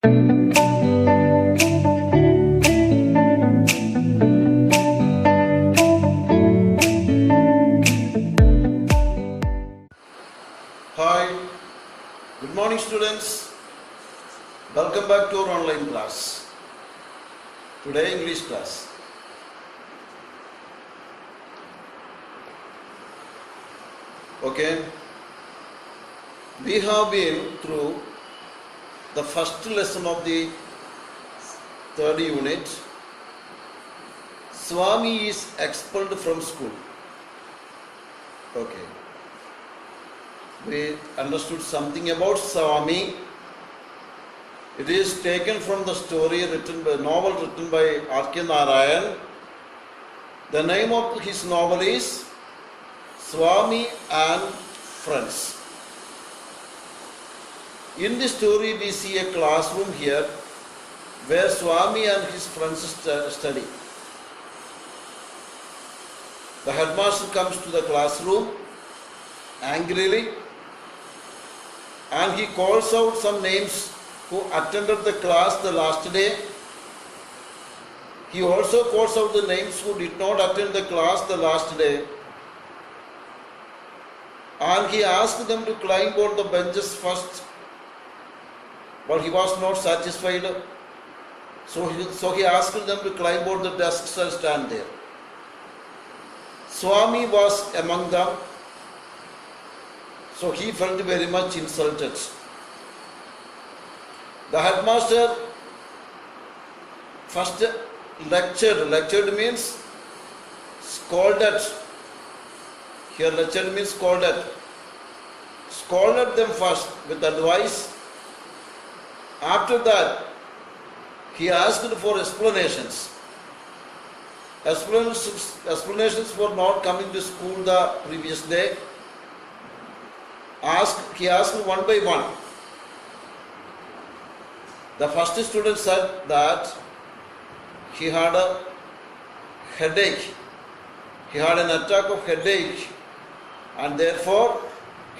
Hi, good morning students. Welcome back to our online class. Today English class. Okay, we have been through the first lesson of the third unit. Swami is expelled from school. Okay. We understood something about Swami. It is taken from the story novel written by R.K. Narayan. The name of his novel is Swami and Friends. In this story we see a classroom here where Swami and his friends study. The headmaster comes to the classroom angrily and he calls out some names who attended the class the last day. He also calls out the names who did not attend the class the last day. And he asked them to climb on the benches first. But he was not satisfied. So he asked them to climb on the desks and stand there. Swami was among them. So he felt very much insulted. The headmaster first lectured. Lectured means scolded. Here lectured means scolded. Scolded them first with advice. After that, he asked for explanations. Explanations for not coming to school the previous day. He asked one by one. The first student said that he had a headache. He had an attack of headache and therefore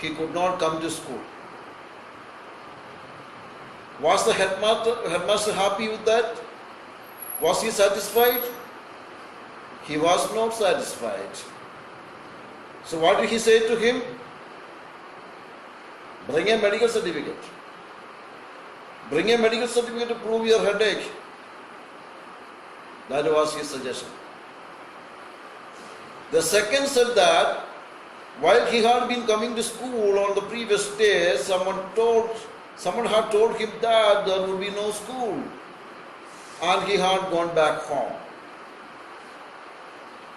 he could not come to school. Was the headmaster happy with that? Was he satisfied? He was not satisfied. So what did he say to him? Bring a medical certificate. Bring a medical certificate to prove your headache. That was his suggestion. The second said that while he had been coming to school on the previous day, someone had told him that there would be no school and he had gone back home.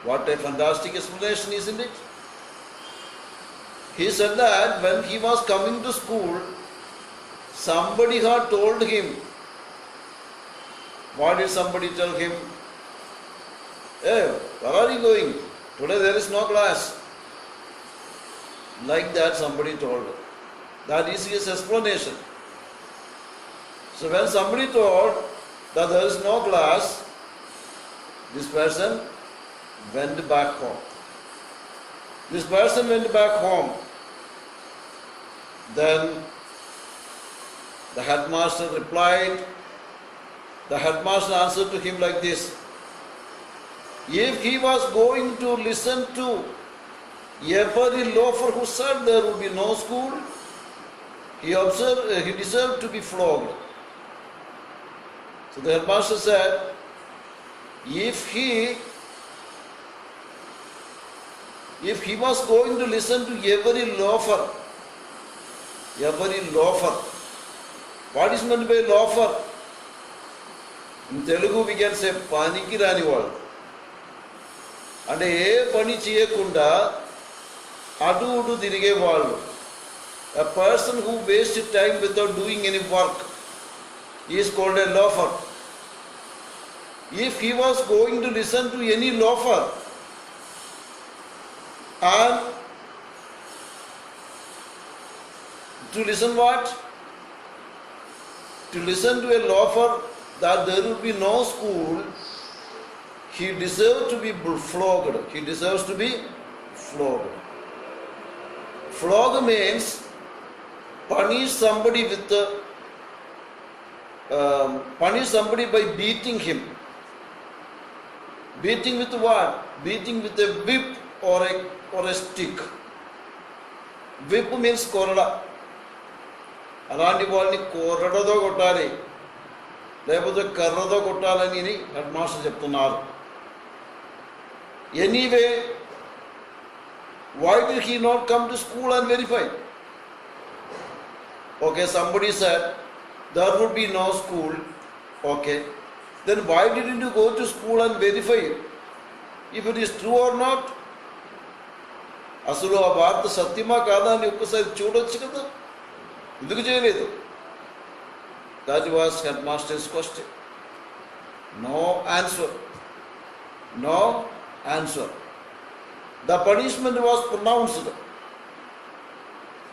What a fantastic explanation, isn't it? He said that when he was coming to school, somebody had told him. What did somebody tell him? Hey, where are you going? Today there is no class. Like that somebody told. That is his explanation. So when somebody told that there is no class, this person went back home. This person went back home. Then the headmaster replied. The headmaster answered to him like this. If he was going to listen to every loafer who said there would be no school, he deserved to be flogged. So the headmaster said, if he was going to listen to every loafer, what is meant by loafer? In Telugu we can say paniki ranival. And e pani cheyakunda adu udu dirige vallu. A person who wastes time without doing any work is called a loafer. If he was going to listen to any loafer and to listen what? To listen to a loafer that there will be no school, he deserves to be flogged. He deserves to be flogged. Flog means punish somebody with punish somebody by beating him. Beating with what? Beating with a whip or a stick. Whip means korada. అలాంటి వాళ్ళని కొరడదో కొట్టాలి, లేకపోతే కర్రదో కొట్టాలని head master చెప్తున్నారు. Anyway, why did he not come to school and verify? Okay, somebody said there would be no school. Okay, then why didn't you go to school and verify it? If it is true or not? అసలు ఆ వార్త సత్యమా కాదా అని ఒక్కసారి చూడొచ్చు కదా, ఎందుకు చేయలేదు? That was headmaster's question. No answer. No answer. The punishment was pronounced.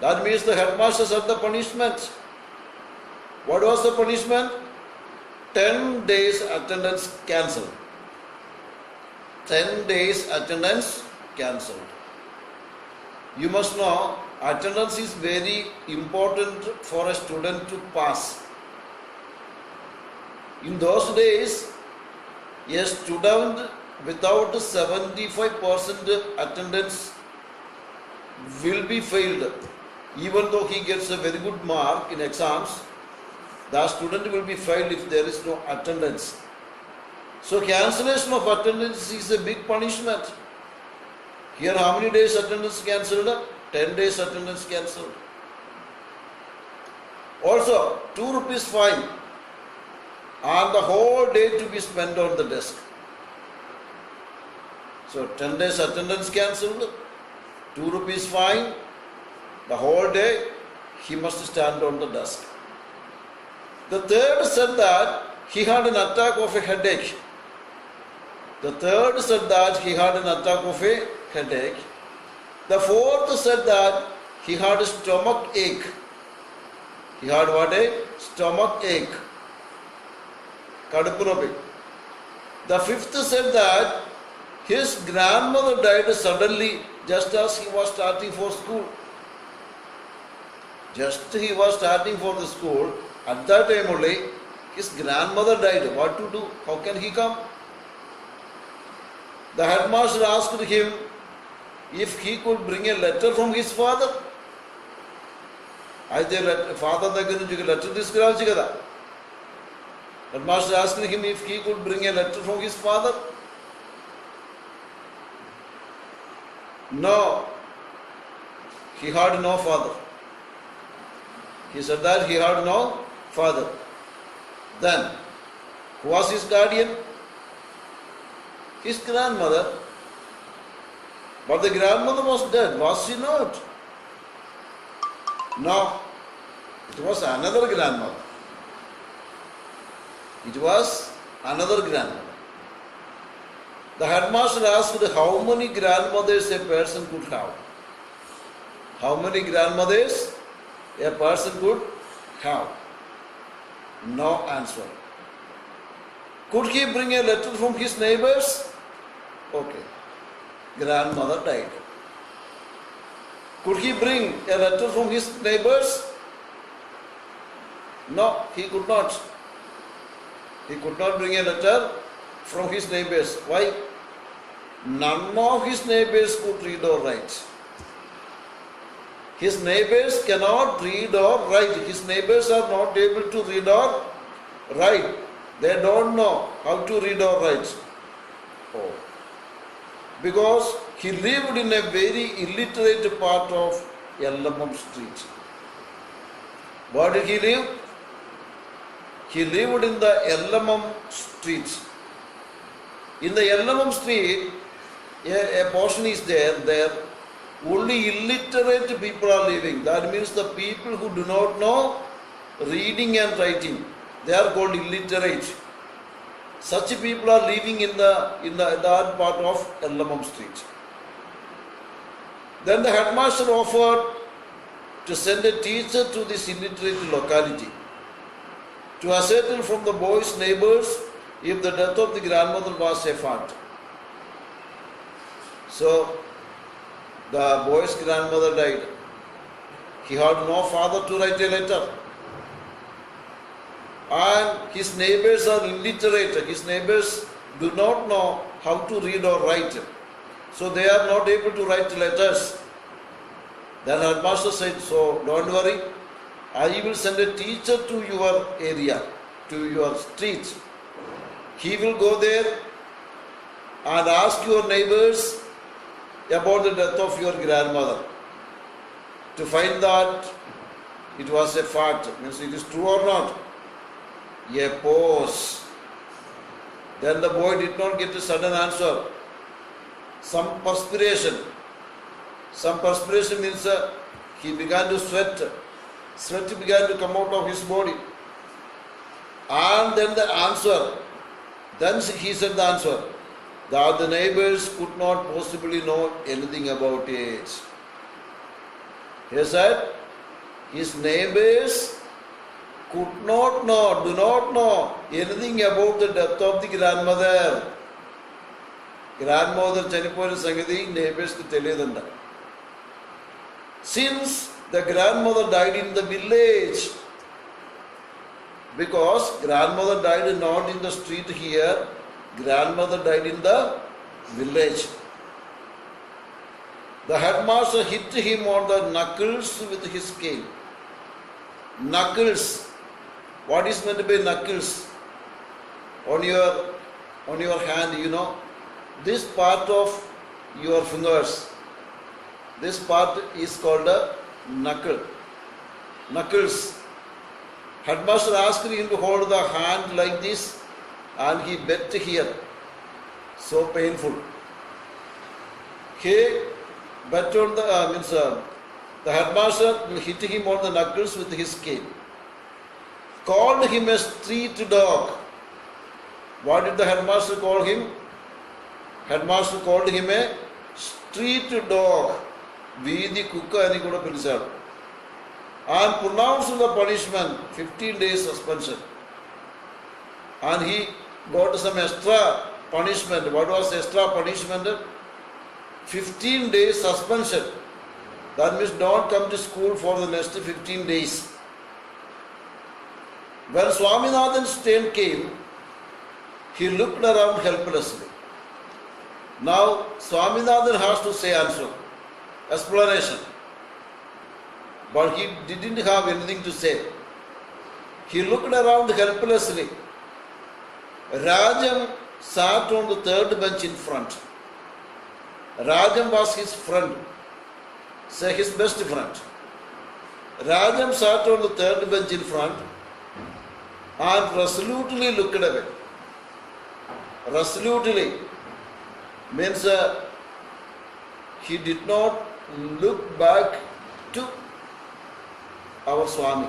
That means the headmaster said the punishment. What was the punishment? 10 days attendance cancelled. 10 days attendance cancelled. You must know, attendance is very important for a student to pass. In those days, a student without 75% attendance will be failed. Even though he gets a very good mark in exams, the student will be failed if there is no attendance. So cancellation of attendance is a big punishment. Here how many days attendance cancelled? 10 days attendance cancelled. Also 2 rupees fine and the whole day to be spent on the desk. So 10 days attendance cancelled, 2 rupees fine, the whole day he must stand on the desk. The third said that he had an attack of a headache. The third said that he had an attack of a headache. The fourth said that he had a stomach ache. He had what? A stomach ache. Kadupurabi. The fifth said that his grandmother died suddenly just as he was starting for school. Just he was starting for the school, at that time only his grandmother died. What to do? How can he come? The headmaster asked him if he could bring a letter from his father. అయితే father దగ్గర నుంచి letter తీసుకురావచ్చు కదా. Headmaster asked him if he could bring a letter from his father. No, he had no father. He said that he had no father. Then, who was his guardian? His grandmother. But the grandmother was dead, was she not? No, it was another grandmother. It was another grandmother. The headmaster asked how many grandmothers a person could have. How many grandmothers a person could have? No answer. Could he bring a letter from his neighbors? Okay. Grandmother died. Could he bring a letter from his neighbors? No, he could not. He could not bring a letter from his neighbors. Why? None of his neighbors could read or write. His neighbors cannot read or write. His neighbors are not able to read or write. They don't know how to read or write. Oh. Because he lived in a very illiterate part of Yellamam Street. Where did he live? He lived in the Yellamam Street. In the Yellamam Street, a portion is there only illiterate people are living. That means the people who do not know reading and writing, they are called illiterate. Such people are living in that part of Yellamam Street. Then the headmaster offered to send a teacher to this illiterate locality to ascertain from the boy's neighbors if the death of the grandmother was a fact. So the boy's grandmother died. He had no father to write a letter. and his neighbors are illiterate. His neighbors do not know how to read or write. So they are not able to write letters. Then headmaster said, so don't worry, I will send a teacher to your area, to your street. He will go there and ask your neighbors about the death of your grandmother to find that it was a fact, means it is true or not. A pause. Then the boy did not get a sudden answer. Some perspiration. Some perspiration means he began to sweat. Sweat began to come out of his body. And then the answer. Then he said the answer. That the neighbors could not possibly know anything about it. He said, his neighbors could not know, do not know anything about the death of the grandmother. Grandmother chanipoyina sangati neighbors ku teliyadanda. Since the grandmother died in the village, because grandmother died not in the street here, grandmother died in the village. The headmaster hit him on the knuckles with his cane. Knuckles. What is meant by knuckles? On your hand, you know, this part of your fingers, this part is called a knuckle. Knuckles. Headmaster asked him to hold the hand like this, and he bent here. So painful. He bet on the headmaster hit him on the knuckles with his cane. Called him a street dog. What did the headmaster call him? Headmaster called him a street dog. Veedi Kukka ani kuda pilisadu. And pronounced the punishment, 15 days suspension. And he got some extra punishment. What was extra punishment? 15 days suspension. That means don't come to school for the next 15 days. When Swaminathan's turn came, he looked around helplessly. Now Swaminathan has to say answer, explanation. But he didn't have anything to say. He looked around helplessly. Rajam sat on the third bench in front. Rajam was his friend, say his best friend. Rajam sat on the third bench in front and resolutely looked away. Resolutely means he did not look back to our Swami.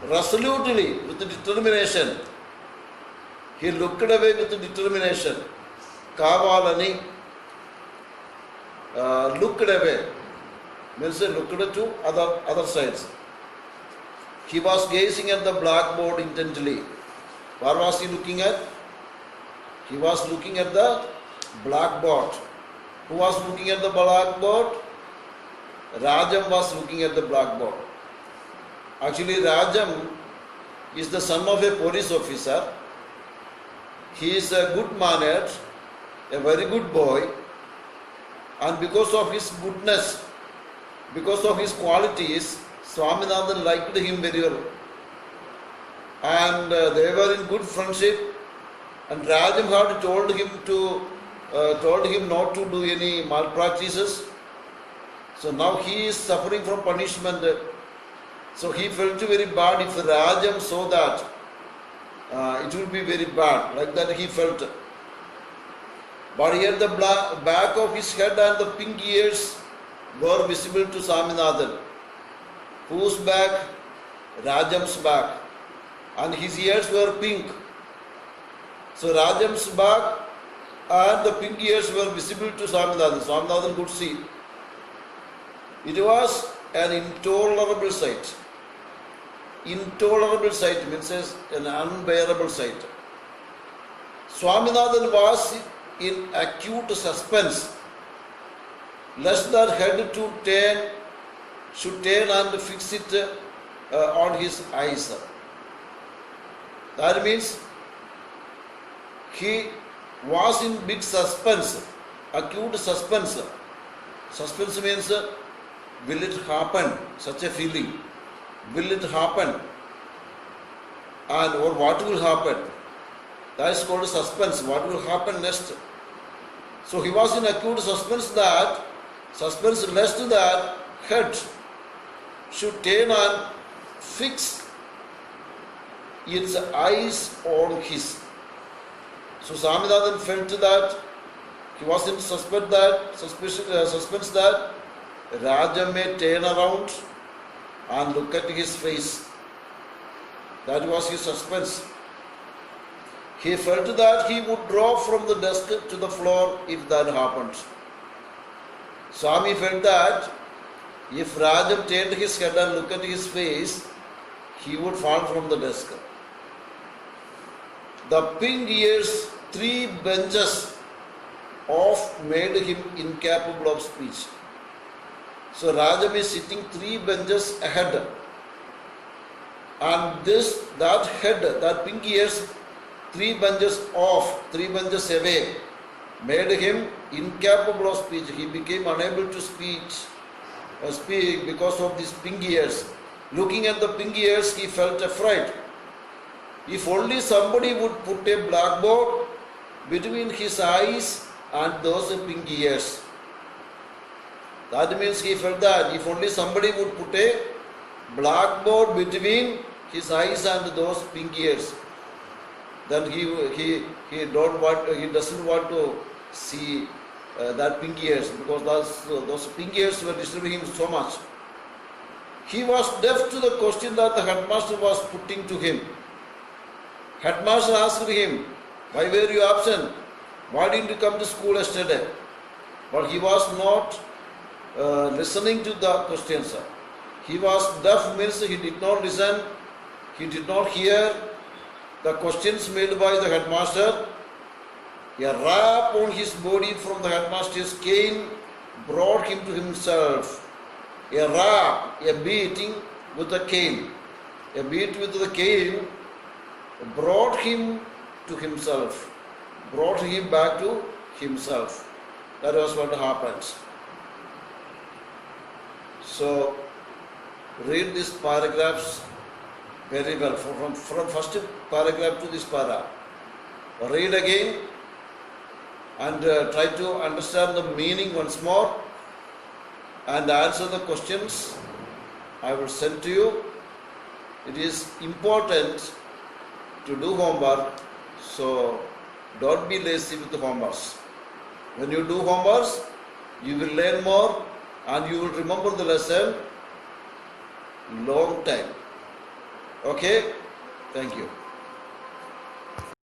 Resolutely, with determination, he looked away with determination. Kavalani, looked away, means looked to other sides. He was gazing at the blackboard intently. Where was he looking at? He was looking at the blackboard. Who was looking at the blackboard? Rajam was looking at the blackboard. Actually, Rajam is the son of a police officer. He is a good mannered, a very good boy, and because of his goodness, because of his qualities, Swaminathan liked him very well. And they were in good friendship, and Rajam had told him not to do any malpractices. So now he is suffering from punishment. So he felt very bad. If Rajam saw that, it will be very bad. Like that he felt. But here the back of his head and the pink ears were visible to Swaminathan. Whose back? Rajam's back. And his ears were pink. So Rajam's back and the pink ears were visible to Swaminathan. Swaminathan could see. It was an intolerable sight. Intolerable sight means an unbearable sight. Swaminathan was in acute suspense, lest that head should turn and fix it on his eyes. That means he was in big suspense, acute suspense. Suspense means will it happen? Such a feeling. Will it happen? And or what will happen? That is called suspense. What will happen next? So he was in acute suspense lest that head should turn and fix its eyes on his. So Swaminathan felt that he was in suspense that Raja may turn around and look at his face. That was his suspense. He felt that he would drop from the desk to the floor if that happened. Swami felt that if Rajam turned his head and looked at his face, he would fall from the desk. The pink ears, 3 benches off made him incapable of speech. So Rajam is sitting 3 benches ahead. And that pink ears, 3 benches off, 3 benches away, made him incapable of speech. He became unable to speak because of these pink ears. Looking at the pink ears, he felt afraid. If only somebody would put a blackboard between his eyes and those pink ears. That means he felt that if only somebody would put a blackboard between his eyes and those pink ears, then he doesn't want to see that pink ears, because those pink ears were disturbing him so much. He was deaf to the question that the headmaster was putting to him. Headmaster asked him, "Why were you absent? Why didn't you come to school yesterday?" But he was not listening to the questions. He was deaf, means he did not listen, he did not hear the questions made by the headmaster. A rap on his body from the headmaster's cane brought him to himself. A rap, a beating with the cane. A beat with the cane brought him to himself, brought him back to himself. That was what happened. So, read these paragraphs very well, from first paragraph to this para. Read again and try to understand the meaning once more and answer the questions I will send to you. It is important to do homework, so don't be lazy with the homeworks. When you do homeworks, you will learn more and you will remember the lesson long time. Okay? Thank you.